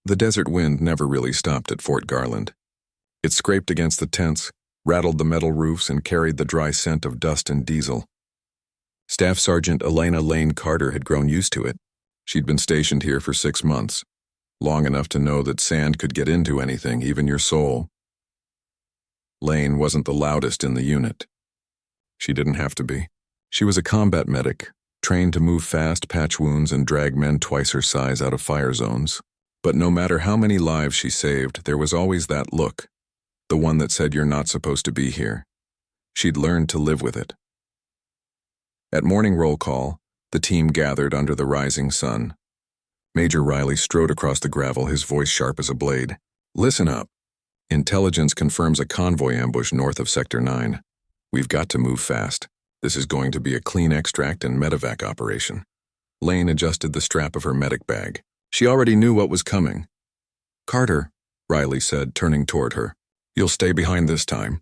The desert wind never really stopped at Fort Garland. It scraped against the tents, rattled the metal roofs, and carried the dry scent of dust and diesel. Staff Sergeant Elena Lane Carter had grown used to it. She'd been stationed here for 6 months, long enough to know that sand could get into anything, even your soul. Lane wasn't the loudest in the unit. She didn't have to be. She was a combat medic, trained to move fast, patch wounds, and drag men twice her size out of fire zones. But no matter how many lives she saved, there was always that look, the one that said you're not supposed to be here. She'd learned to live with it. At morning roll call, the team gathered under the rising sun. Major Riley strode across the gravel, his voice sharp as a blade. Listen up. Intelligence confirms a convoy ambush north of Sector 9. We've got to move fast. This is going to be a clean extract and medevac operation. Lane adjusted the strap of her medic bag. She already knew what was coming. Carter, Riley said, turning toward her. You'll stay behind this time.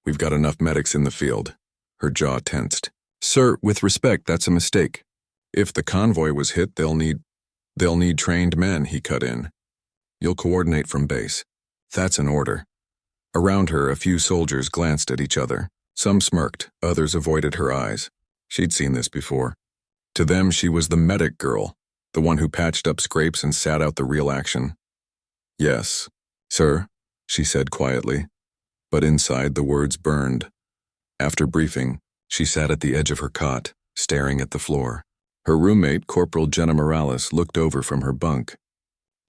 We've got enough medics in the field. Her jaw tensed. Sir, with respect, that's a mistake. If the convoy was hit, they'll need trained men, he cut in. You'll coordinate from base. That's an order. Around her, a few soldiers glanced at each other. Some smirked, others avoided her eyes. She'd seen this before. To them, she was the medic girl, the one who patched up scrapes and sat out the real action. Yes, sir, she said quietly, but inside the words burned. After briefing, she sat at the edge of her cot, staring at the floor. Her roommate, Corporal Jenna Morales, looked over from her bunk.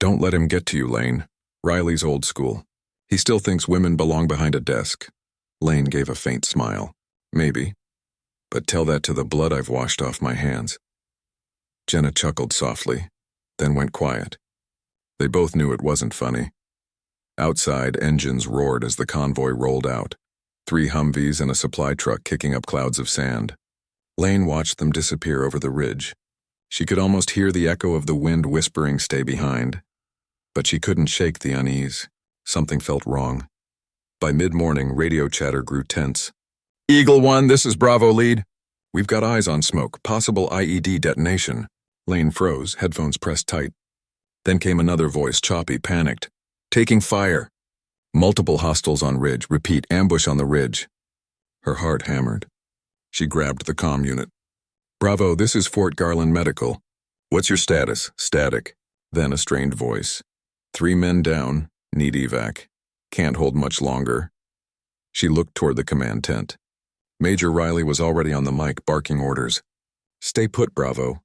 Don't let him get to you, Lane. Riley's old school. He still thinks women belong behind a desk. Lane gave a faint smile. Maybe. But tell that to the blood I've washed off my hands. Jenna chuckled softly, then went quiet. They both knew it wasn't funny. Outside, engines roared as the convoy rolled out. 3 Humvees and a supply truck kicking up clouds of sand. Lane watched them disappear over the ridge. She could almost hear the echo of the wind whispering, "Stay behind." But she couldn't shake the unease. Something felt wrong. By mid-morning, radio chatter grew tense. Eagle 1, this is Bravo lead. We've got eyes on smoke, possible IED detonation. Lane froze, headphones pressed tight. Then came another voice, choppy, panicked. Taking fire. Multiple hostiles on ridge. Repeat, ambush on the ridge. Her heart hammered. She grabbed the comm unit. Bravo, this is Fort Garland Medical. What's your status? Static. Then a strained voice. 3 men down. Need evac. Can't hold much longer. She looked toward the command tent. Major Riley was already on the mic, barking orders. Stay put, Bravo.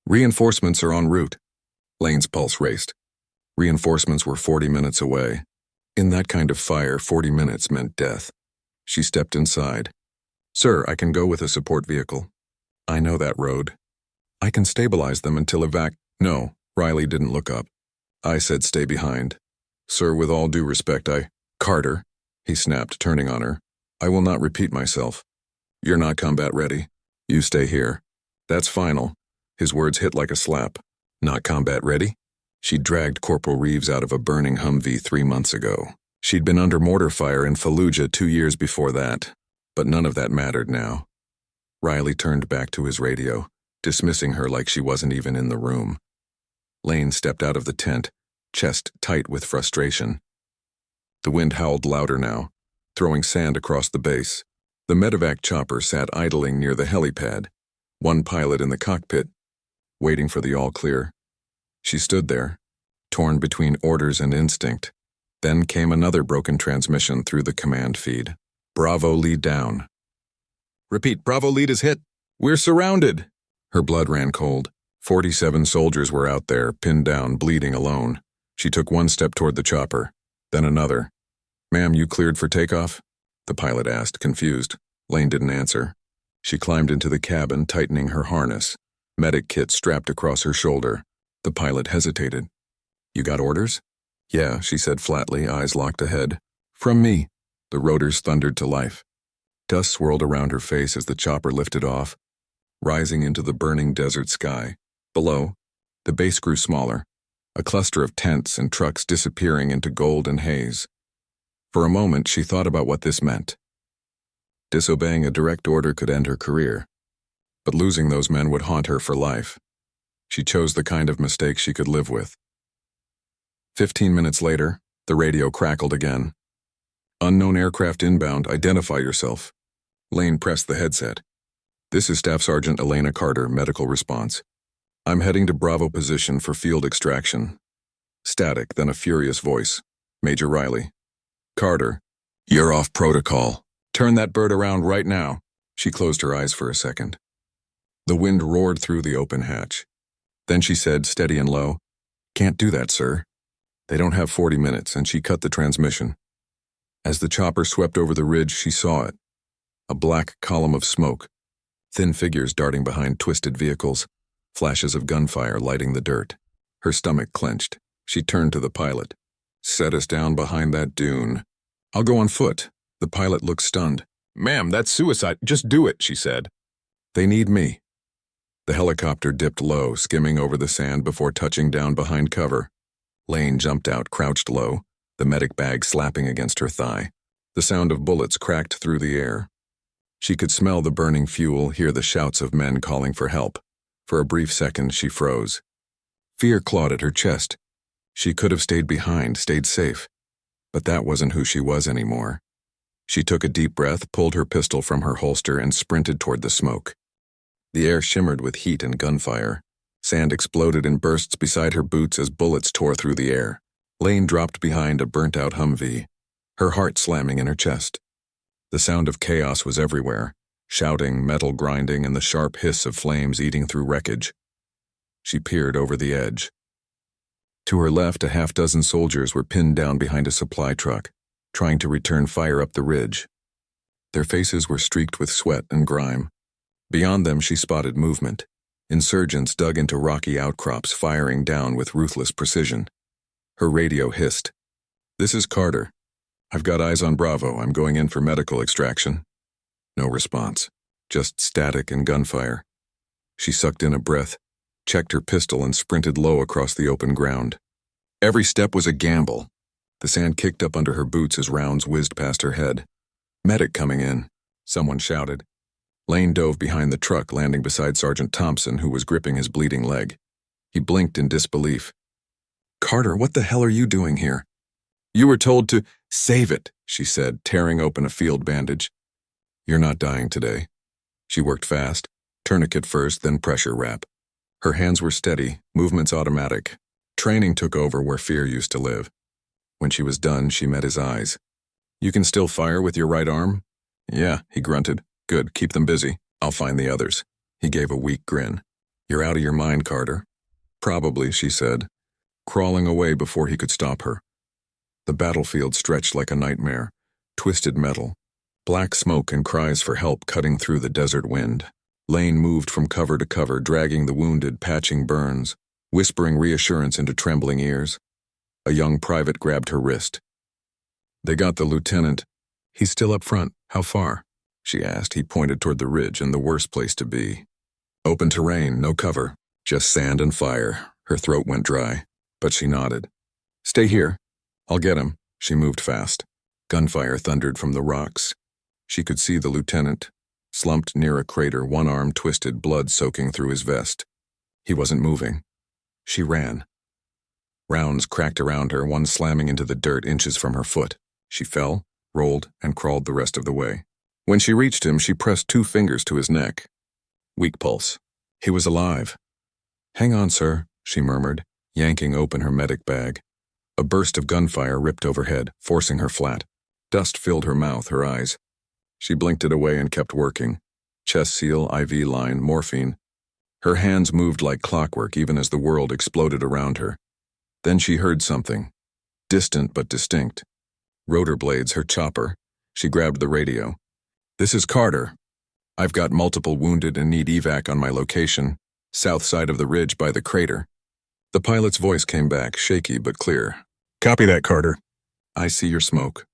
Reinforcements are en route. Lane's pulse raced. Reinforcements were 40 minutes away. In that kind of fire, 40 minutes meant death. She stepped inside. Sir, I can go with a support vehicle. I know that road. I can stabilize them until evac. No, Riley didn't look up. I said stay behind. Sir, with all due respect, Carter, he snapped, turning on her. I will not repeat myself. You're not combat ready. You stay here. That's final. His words hit like a slap. Not combat ready? She dragged Corporal Reeves out of a burning Humvee 3 months ago. She'd been under mortar fire in Fallujah 2 years before that, but none of that mattered now. Riley turned back to his radio, dismissing her like she wasn't even in the room. Lane stepped out of the tent, chest tight with frustration. The wind howled louder now, throwing sand across the base. The medevac chopper sat idling near the helipad, one pilot in the cockpit, waiting for the all-clear. She stood there, torn between orders and instinct. Then came another broken transmission through the command feed. Bravo lead down. Repeat, Bravo lead is hit. We're surrounded. Her blood ran cold. 47 soldiers were out there, pinned down, bleeding alone. She took one step toward the chopper, then another. Ma'am, you cleared for takeoff? The pilot asked, confused. Lane didn't answer. She climbed into the cabin, tightening her harness, medic kit strapped across her shoulder. The pilot hesitated. You got orders? Yeah, she said flatly, eyes locked ahead. From me. The rotors thundered to life. Dust swirled around her face as the chopper lifted off, rising into the burning desert sky. Below, the base grew smaller, a cluster of tents and trucks disappearing into golden haze. For a moment, she thought about what this meant. Disobeying a direct order could end her career, but losing those men would haunt her for life. She chose the kind of mistake she could live with. 15 minutes later, the radio crackled again. Unknown aircraft inbound, identify yourself. Lane pressed the headset. This is Staff Sergeant Elena Carter, medical response. I'm heading to Bravo position for field extraction. Static, then a furious voice. Major Riley. Carter, you're off protocol. Turn that bird around right now. She closed her eyes for a second. The wind roared through the open hatch. Then she said, steady and low, can't do that, sir. They don't have 40 minutes, and she cut the transmission. As the chopper swept over the ridge, she saw it. A black column of smoke. Thin figures darting behind twisted vehicles. Flashes of gunfire lighting the dirt. Her stomach clenched. She turned to the pilot. Set us down behind that dune. I'll go on foot. The pilot looked stunned. Ma'am, that's suicide. Just do it, she said. They need me. The helicopter dipped low, skimming over the sand before touching down behind cover. Lane jumped out, crouched low, the medic bag slapping against her thigh. The sound of bullets cracked through the air. She could smell the burning fuel, hear the shouts of men calling for help. For a brief second, she froze. Fear clawed at her chest. She could have stayed behind, stayed safe. But that wasn't who she was anymore. She took a deep breath, pulled her pistol from her holster, and sprinted toward the smoke. The air shimmered with heat and gunfire. Sand exploded in bursts beside her boots as bullets tore through the air. Lane dropped behind a burnt-out Humvee, her heart slamming in her chest. The sound of chaos was everywhere, shouting, metal grinding, and the sharp hiss of flames eating through wreckage. She peered over the edge. To her left, a half-dozen soldiers were pinned down behind a supply truck, trying to return fire up the ridge. Their faces were streaked with sweat and grime. Beyond them, she spotted movement. Insurgents dug into rocky outcrops, firing down with ruthless precision. Her radio hissed. This is Carter. I've got eyes on Bravo. I'm going in for medical extraction. No response. Just static and gunfire. She sucked in a breath, checked her pistol, and sprinted low across the open ground. Every step was a gamble. The sand kicked up under her boots as rounds whizzed past her head. Medic coming in, someone shouted. Lane dove behind the truck, landing beside Sergeant Thompson, who was gripping his bleeding leg. He blinked in disbelief. Carter, what the hell are you doing here? You were told to save it, she said, tearing open a field bandage. You're not dying today. She worked fast, tourniquet first, then pressure wrap. Her hands were steady, movements automatic. Training took over where fear used to live. When she was done, she met his eyes. You can still fire with your right arm? Yeah, he grunted. Good, keep them busy. I'll find the others. He gave a weak grin. You're out of your mind, Carter. Probably, she said, crawling away before he could stop her. The battlefield stretched like a nightmare, twisted metal, black smoke and cries for help cutting through the desert wind. Lane moved from cover to cover, dragging the wounded, patching burns, whispering reassurance into trembling ears. A young private grabbed her wrist. They got the lieutenant. He's still up front. How far? She asked. He pointed toward the ridge and the worst place to be. Open terrain, no cover, just sand and fire. Her throat went dry, but she nodded. Stay here. I'll get him. She moved fast. Gunfire thundered from the rocks. She could see the lieutenant, slumped near a crater, one arm twisted, blood soaking through his vest. He wasn't moving. She ran. Rounds cracked around her, one slamming into the dirt inches from her foot. She fell, rolled, and crawled the rest of the way. When she reached him, she pressed 2 fingers to his neck. Weak pulse. He was alive. Hang on, sir, she murmured, yanking open her medic bag. A burst of gunfire ripped overhead, forcing her flat. Dust filled her mouth, her eyes. She blinked it away and kept working. Chest seal, IV line, morphine. Her hands moved like clockwork even as the world exploded around her. Then she heard something. Distant but distinct. Rotor blades, her chopper. She grabbed the radio. This is Carter. I've got multiple wounded and need evac on my location, south side of the ridge by the crater. The pilot's voice came back, shaky but clear. Copy that, Carter. I see your smoke.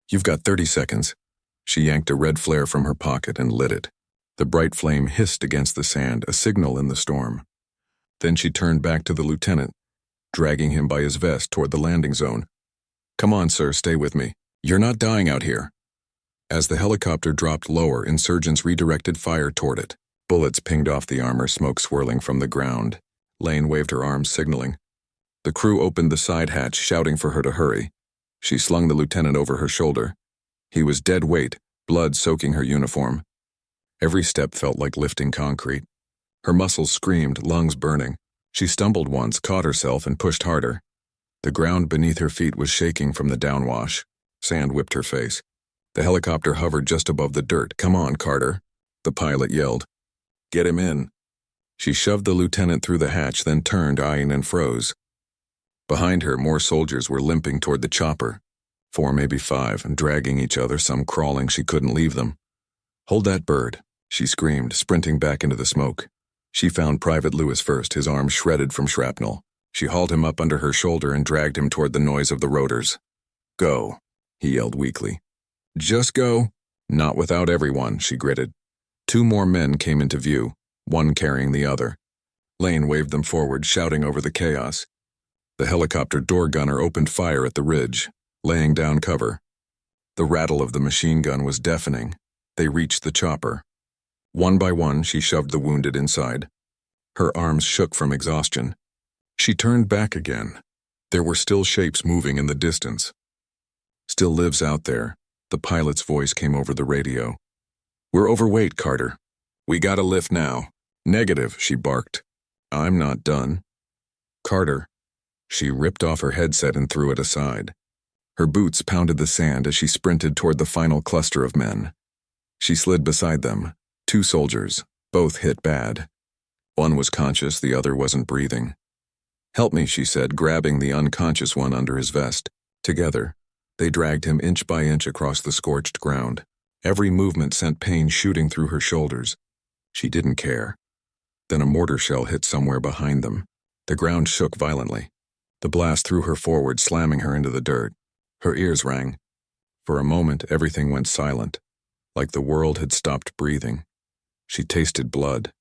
You've got 30 seconds. She yanked a red flare from her pocket and lit it. The bright flame hissed against the sand, a signal in the storm. Then she turned back to the lieutenant, dragging him by his vest toward the landing zone. Come on, sir, stay with me. You're not dying out here. As the helicopter dropped lower, insurgents redirected fire toward it. Bullets pinged off the armor, smoke swirling from the ground. Lane waved her arms, signaling. The crew opened the side hatch, shouting for her to hurry. She slung the lieutenant over her shoulder. He was dead weight, blood soaking her uniform. Every step felt like lifting concrete. Her muscles screamed, lungs burning. She stumbled once, caught herself, and pushed harder. The ground beneath her feet was shaking from the downwash. Sand whipped her face. The helicopter hovered just above the dirt. "Come on, Carter," the pilot yelled. "Get him in." She shoved the lieutenant through the hatch, then turned, eyeing, and froze. Behind her, more soldiers were limping toward the chopper. 4, maybe 5, and dragging each other, some crawling. She couldn't leave them. "Hold that bird," she screamed, sprinting back into the smoke. She found Private Lewis first, his arm shredded from shrapnel. She hauled him up under her shoulder and dragged him toward the noise of the rotors. "Go," he yelled weakly. "Just go." "Not without everyone," she gritted. 2 more men came into view, one carrying the other. Lane waved them forward, shouting over the chaos. The helicopter door gunner opened fire at the ridge, laying down cover. The rattle of the machine gun was deafening. They reached the chopper. One by one, she shoved the wounded inside. Her arms shook from exhaustion. She turned back again. There were still shapes moving in the distance. "Still lives out there," the pilot's voice came over the radio. "We're overweight, Carter. We gotta lift now." "Negative," she barked. "I'm not done." "Carter." She ripped off her headset and threw it aside. Her boots pounded the sand as she sprinted toward the final cluster of men. She slid beside them. 2 soldiers, both hit bad. One was conscious, the other wasn't breathing. "Help me," she said, grabbing the unconscious one under his vest. Together, they dragged him inch by inch across the scorched ground. Every movement sent pain shooting through her shoulders. She didn't care. Then a mortar shell hit somewhere behind them. The ground shook violently. The blast threw her forward, slamming her into the dirt. Her ears rang. For a moment, everything went silent, like the world had stopped breathing. She tasted blood.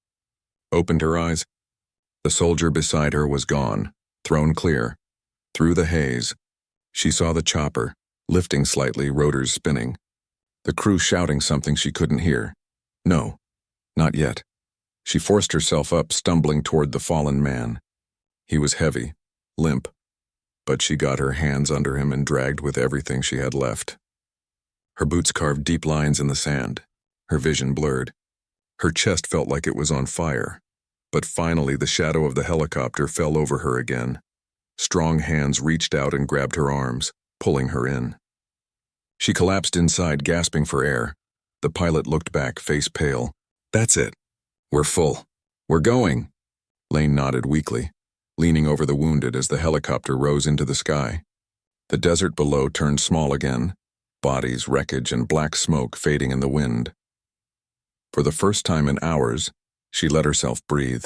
Opened her eyes. The soldier beside her was gone, thrown clear. Through the haze, she saw the chopper, lifting slightly, rotors spinning. The crew shouting something she couldn't hear. No, not yet. She forced herself up, stumbling toward the fallen man. He was heavy, limp, but she got her hands under him and dragged with everything she had left. Her boots carved deep lines in the sand. Her vision blurred. Her chest felt like it was on fire. But finally, the shadow of the helicopter fell over her again. Strong hands reached out and grabbed her arms, pulling her in. She collapsed inside, gasping for air. The pilot looked back, face pale. "That's it. We're full. We're going." Lane nodded weakly, leaning over the wounded as the helicopter rose into the sky. The desert below turned small again, bodies, wreckage, and black smoke fading in the wind. For the first time in hours, she let herself breathe.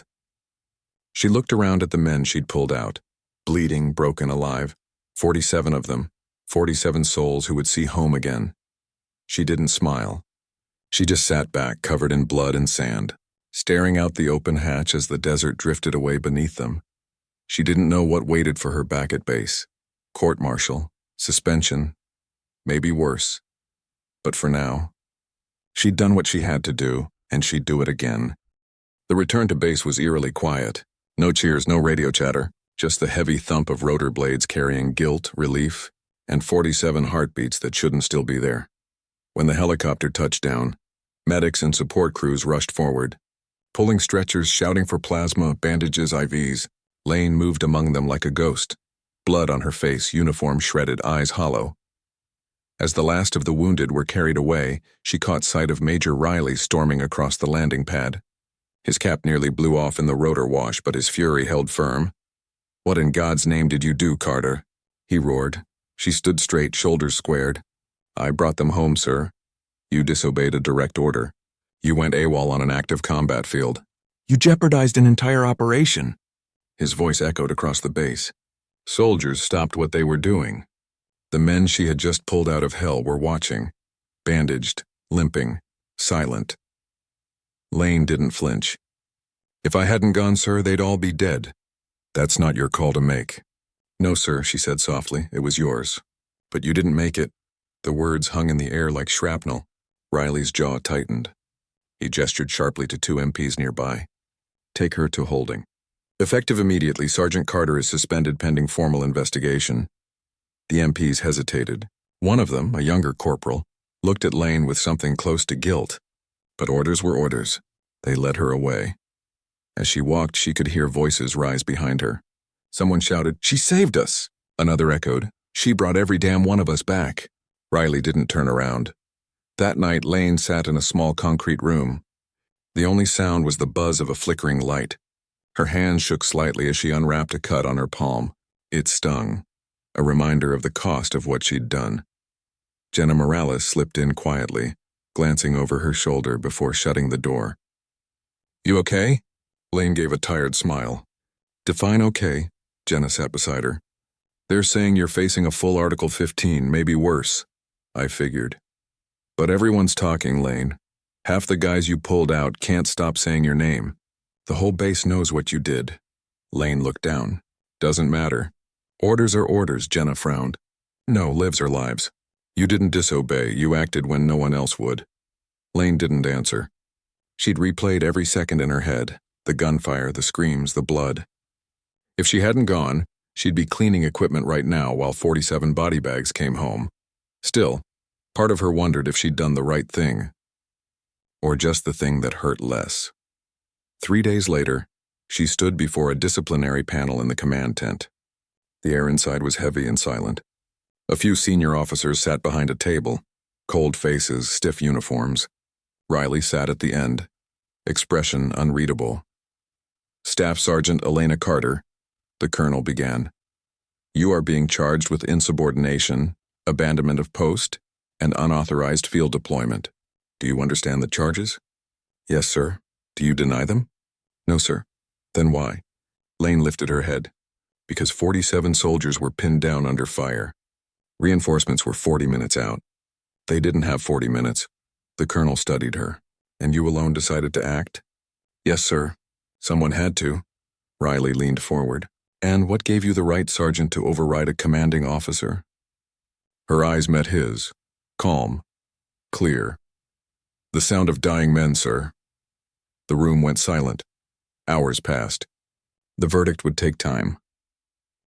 She looked around at the men she'd pulled out, bleeding, broken, alive, 47 of them, 47 souls who would see home again. She didn't smile. She just sat back, covered in blood and sand, staring out the open hatch as the desert drifted away beneath them. She didn't know what waited for her back at base. Court-martial, suspension, maybe worse. But for now, she'd done what she had to do, and she'd do it again. The return to base was eerily quiet. No cheers, no radio chatter, just the heavy thump of rotor blades carrying guilt, relief, and 47 heartbeats that shouldn't still be there. When the helicopter touched down, medics and support crews rushed forward, pulling stretchers, shouting for plasma, bandages, IVs. Lane moved among them like a ghost, blood on her face, uniform shredded, eyes hollow. As the last of the wounded were carried away, she caught sight of Major Riley storming across the landing pad. His cap nearly blew off in the rotor wash, but his fury held firm. "What in God's name did you do, Carter?" he roared. She stood straight, shoulders squared. "I brought them home, sir." "You disobeyed a direct order. You went AWOL on an active combat field. You jeopardized an entire operation." His voice echoed across the base. Soldiers stopped what they were doing. The men she had just pulled out of hell were watching, bandaged, limping, silent. Lane didn't flinch. "If I hadn't gone, sir, they'd all be dead." "That's not your call to make." "No, sir," she said softly, "it was yours. But you didn't make it." The words hung in the air like shrapnel. Riley's jaw tightened. He gestured sharply to 2 MPs nearby. "Take her to holding." Effective immediately, Sergeant Carter is suspended pending formal investigation. The MPs hesitated. One of them, a younger corporal, looked at Lane with something close to guilt. But orders were orders. They led her away. As she walked, she could hear voices rise behind her. Someone shouted, "She saved us!" Another echoed, "She brought every damn one of us back." Riley didn't turn around. That night, Lane sat in a small concrete room. The only sound was the buzz of a flickering light. Her hand shook slightly as she unwrapped a cut on her palm. It stung, a reminder of the cost of what she'd done. Jenna Morales slipped in quietly, glancing over her shoulder before shutting the door. "You okay?" Lane gave a tired smile. "Define okay." Jenna sat beside her. "They're saying you're facing a full Article 15, maybe worse." I figured. "But everyone's talking, Lane. Half the guys you pulled out can't stop saying your name. The whole base knows what you did." Lane looked down. "Doesn't matter. Orders are orders," Jenna frowned. "No, lives are lives. You didn't disobey, you acted when no one else would." Lane didn't answer. She'd replayed every second in her head, the gunfire, the screams, the blood. If she hadn't gone, she'd be cleaning equipment right now while 47 body bags came home. Still, part of her wondered if she'd done the right thing. Or just the thing that hurt less. 3 days later, she stood before a disciplinary panel in the command tent. The air inside was heavy and silent. A few senior officers sat behind a table, cold faces, stiff uniforms. Riley sat at the end, expression unreadable. "Staff Sergeant Elena Carter," the colonel began. "You are being charged with insubordination, abandonment of post, and unauthorized field deployment. Do you understand the charges?" "Yes, sir." "Do you deny them?" "No, sir." "Then why?" Lane lifted her head. "Because 47 soldiers were pinned down under fire. Reinforcements were 40 minutes out. They didn't have 40 minutes. The colonel studied her. And you alone decided to act?" "Yes, sir. Someone had to." Riley leaned forward. "And what gave you the right, Sergeant, to override a commanding officer?" Her eyes met his, calm, clear. "The sound of dying men, sir." The room went silent. Hours passed. The verdict would take time.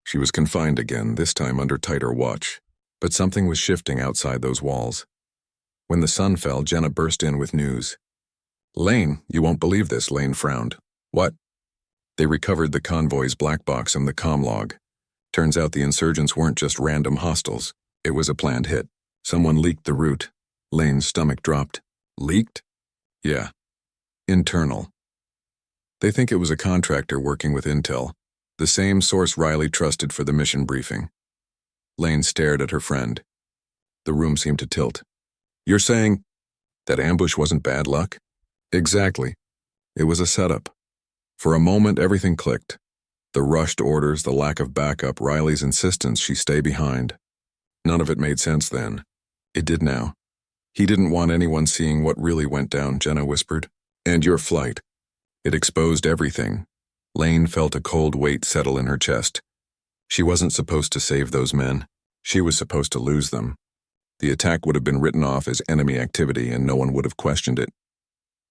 She was confined again, this time under tighter watch. But something was shifting outside those walls. When the sun fell, Jenna burst in with news. "Lane, you won't believe this," Lane frowned. "What?" They recovered the convoy's black box and the comm log. Turns out the insurgents weren't just random hostiles. It was a planned hit. Someone leaked the route. Lane's stomach dropped. "Leaked?" "Yeah. Internal. They think it was a contractor working with intel, the same source Riley trusted for the mission briefing." Lane stared at her friend. The room seemed to tilt. "You're saying that ambush wasn't bad luck?" "Exactly. It was a setup." For a moment, everything clicked. The rushed orders, the lack of backup, Riley's insistence she stay behind. None of it made sense then. It did now. "He didn't want anyone seeing what really went down," Jenna whispered. "And your flight. It exposed everything." Lane felt a cold weight settle in her chest. She wasn't supposed to save those men. She was supposed to lose them. The attack would have been written off as enemy activity and no one would have questioned it.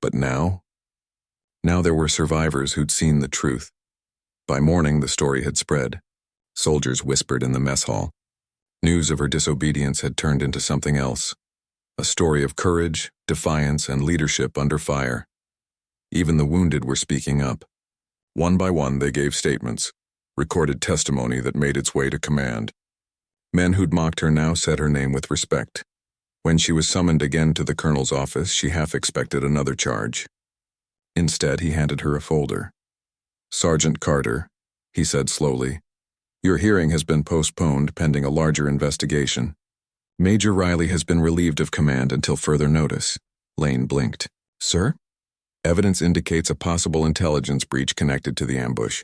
But now? Now there were survivors who'd seen the truth. By morning, the story had spread. Soldiers whispered in the mess hall. News of her disobedience had turned into something else. A story of courage, defiance, and leadership under fire. Even the wounded were speaking up. One by one, they gave statements, recorded testimony that made its way to command. Men who'd mocked her now said her name with respect. When she was summoned again to the colonel's office, she half expected another charge. Instead, he handed her a folder. "Sergeant Carter," he said slowly, "your hearing has been postponed pending a larger investigation. Major Riley has been relieved of command until further notice." Lane blinked. "Sir?" "Evidence indicates a possible intelligence breach connected to the ambush.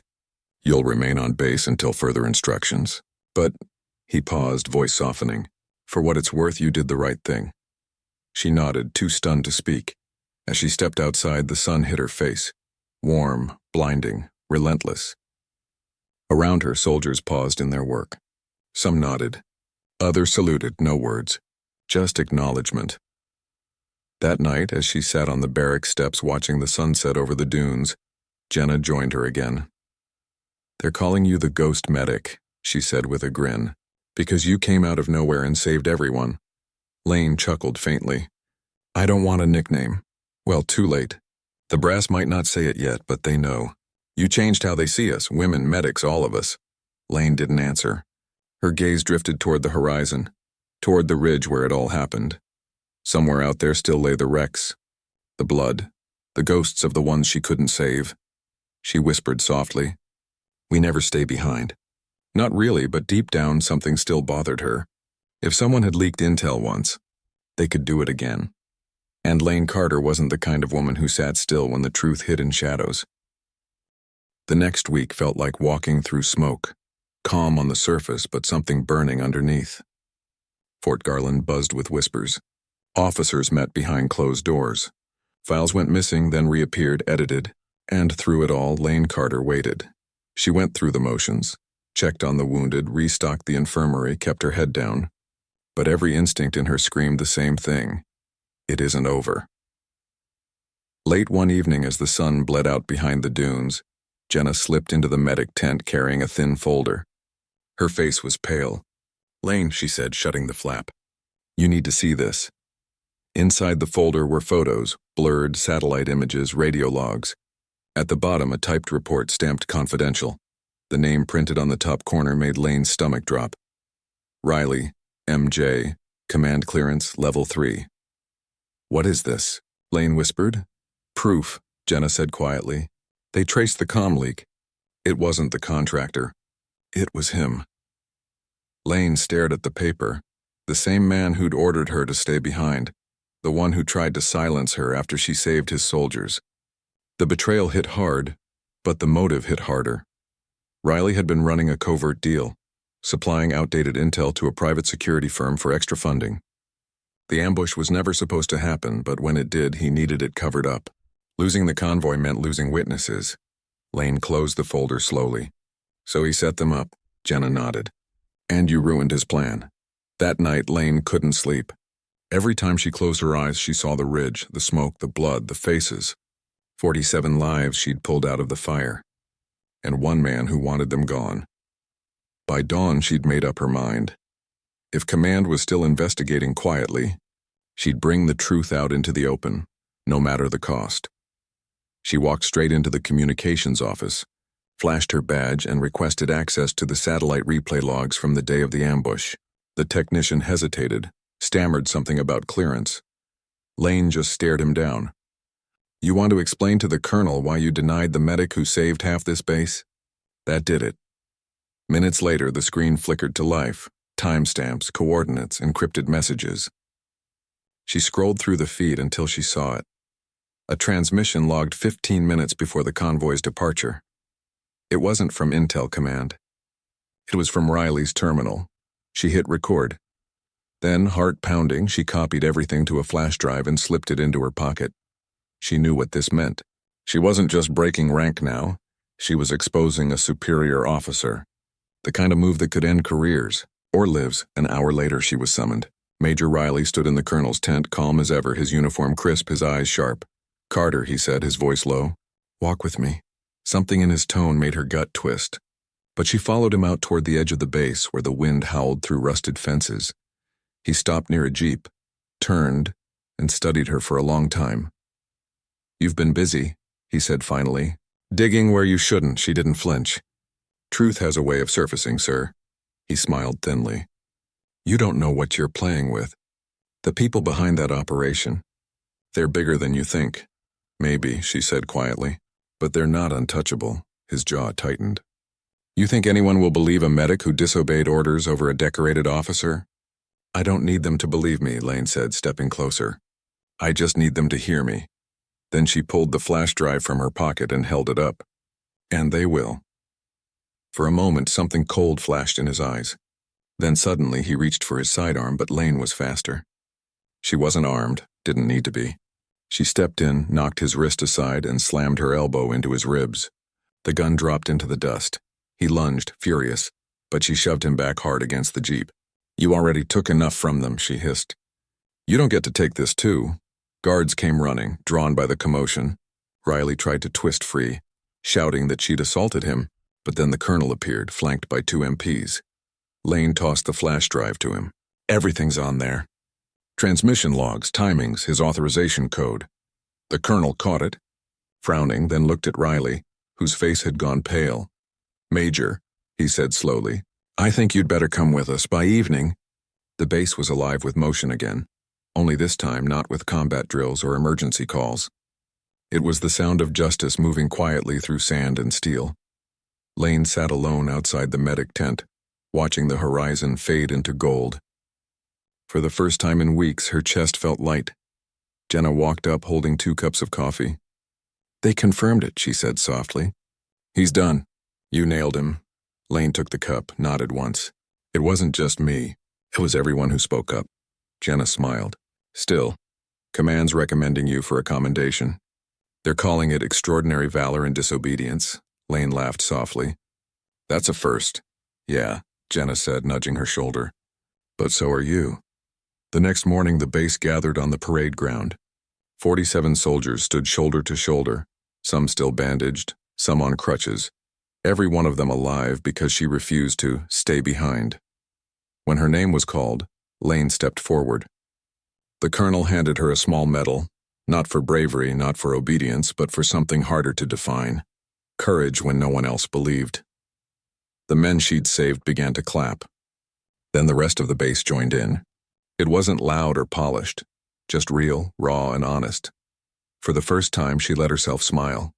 You'll remain on base until further instructions. But," he paused, voice softening, "for what it's worth, you did the right thing." She nodded, too stunned to speak. As she stepped outside, the sun hit her face. Warm, blinding, relentless. Around her, soldiers paused in their work. Some nodded. Others saluted, no words. Just acknowledgement. That night, as she sat on the barrack steps watching the sunset over the dunes, Jenna joined her again. They're calling you the ghost medic, she said with a grin, because you came out of nowhere and saved everyone. Lane chuckled faintly. I don't want a nickname. Well, too late. The brass might not say it yet, but they know. You changed how they see us, women, medics, all of us. Lane didn't answer. Her gaze drifted toward the horizon, toward the ridge where it all happened. Somewhere out there still lay the wrecks, the blood, the ghosts of the ones she couldn't save. She whispered softly, "We never stay behind." Not really, but deep down something still bothered her. If someone had leaked intel once, they could do it again. And Lane Carter wasn't the kind of woman who sat still when the truth hid in shadows. The next week felt like walking through smoke, calm on the surface but something burning underneath. Fort Garland buzzed with whispers. Officers met behind closed doors. Files went missing, then reappeared, edited, and through it all, Lane Carter waited. She went through the motions, checked on the wounded, restocked the infirmary, kept her head down. But every instinct in her screamed the same thing. It isn't over. Late one evening as the sun bled out behind the dunes, Jenna slipped into the medic tent carrying a thin folder. Her face was pale. "Lane," she said, shutting the flap. "You need to see this." Inside the folder were photos, blurred satellite images, radio logs. At the bottom, a typed report stamped confidential. The name printed on the top corner made Lane's stomach drop. Riley, MJ, command clearance, level 3. "What is this?" Lane whispered. "Proof," Jenna said quietly. "They traced the comm leak. It wasn't the contractor. It was him." Lane stared at the paper. The same man who'd ordered her to stay behind. The one who tried to silence her after she saved his soldiers. The betrayal hit hard, but the motive hit harder. Riley had been running a covert deal, supplying outdated intel to a private security firm for extra funding. The ambush was never supposed to happen, but when it did, he needed it covered up. Losing the convoy meant losing witnesses. Lane closed the folder slowly. "So he set them up," Jenna nodded. "And you ruined his plan." That night, Lane couldn't sleep. Every time she closed her eyes, she saw the ridge, the smoke, the blood, the faces. 47 lives she'd pulled out of the fire. And one man who wanted them gone. By dawn, she'd made up her mind. If Command was still investigating quietly, she'd bring the truth out into the open, no matter the cost. She walked straight into the communications office, flashed her badge, and requested access to the satellite replay logs from the day of the ambush. The technician hesitated, stammered something about clearance. Lane just stared him down. "You want to explain to the colonel why you denied the medic who saved half this base?" That did it. Minutes later, the screen flickered to life. Timestamps, coordinates, encrypted messages. She scrolled through the feed until she saw it. A transmission logged 15 minutes before the convoy's departure. It wasn't from Intel Command. It was from Riley's terminal. She hit record. Then, heart pounding, she copied everything to a flash drive and slipped it into her pocket. She knew what this meant. She wasn't just breaking rank now. She was exposing a superior officer. The kind of move that could end careers, or lives. An hour later, she was summoned. Major Riley stood in the colonel's tent, calm as ever, his uniform crisp, his eyes sharp. "Carter," he said, his voice low. "Walk with me." Something in his tone made her gut twist. But she followed him out toward the edge of the base where the wind howled through rusted fences. He stopped near a jeep, turned, and studied her for a long time. "You've been busy," he said finally. "Digging where you shouldn't." She didn't flinch. "Truth has a way of surfacing, sir." He smiled thinly. "You don't know what you're playing with. The people behind that operation, they're bigger than you think." "Maybe," she said quietly, "but they're not untouchable." His jaw tightened. "You think anyone will believe a medic who disobeyed orders over a decorated officer?" "I don't need them to believe me," Lane said, stepping closer. "I just need them to hear me." Then she pulled the flash drive from her pocket and held it up. "And they will." For a moment, something cold flashed in his eyes. Then suddenly he reached for his sidearm, but Lane was faster. She wasn't armed, didn't need to be. She stepped in, knocked his wrist aside, and slammed her elbow into his ribs. The gun dropped into the dust. He lunged, furious, but she shoved him back hard against the jeep. "You already took enough from them," she hissed. "You don't get to take this too." Guards came running, drawn by the commotion. Riley tried to twist free, shouting that she'd assaulted him. But then the colonel appeared, flanked by 2 MPs. Lane tossed the flash drive to him. Everything's on there. Transmission logs, timings, his authorization code. The colonel caught it, frowning, then looked at Riley, whose face had gone pale. "Major," he said slowly, "I think you'd better come with us by evening." The base was alive with motion again, only this time not with combat drills or emergency calls. It was the sound of justice moving quietly through sand and steel. Lane sat alone outside the medic tent, watching the horizon fade into gold. For the first time in weeks, her chest felt light. Jenna walked up holding 2 cups of coffee. "They confirmed it," she said softly. "He's done. You nailed him." Lane took the cup, nodded once. "It wasn't just me. It was everyone who spoke up." Jenna smiled. "Still, command's recommending you for a commendation. They're calling it extraordinary valor and disobedience." Lane laughed softly. "That's a first." "Yeah," Jenna said, nudging her shoulder. "But so are you." The next morning, the base gathered on the parade ground. 47 soldiers stood shoulder to shoulder, some still bandaged, some on crutches, every one of them alive because she refused to stay behind. When her name was called, Lane stepped forward. The colonel handed her a small medal, not for bravery, not for obedience, but for something harder to define: courage when no one else believed. The men she'd saved began to clap. Then the rest of the base joined in. It wasn't loud or polished, just real, raw, and honest. For the first time, she let herself smile.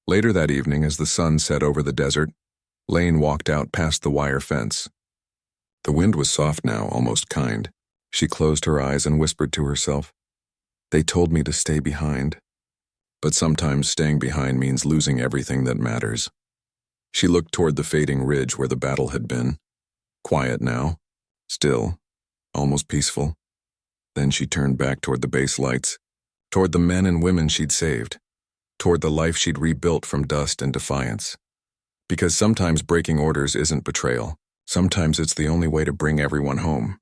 Later that evening, as the sun set over the desert, Lane walked out past the wire fence. The wind was soft now, almost kind. She closed her eyes and whispered to herself, "They told me to stay behind." But sometimes staying behind means losing everything that matters. She looked toward the fading ridge where the battle had been. Quiet now, still, almost peaceful. Then she turned back toward the base lights, toward the men and women she'd saved, toward the life she'd rebuilt from dust and defiance. Because sometimes breaking orders isn't betrayal. Sometimes it's the only way to bring everyone home.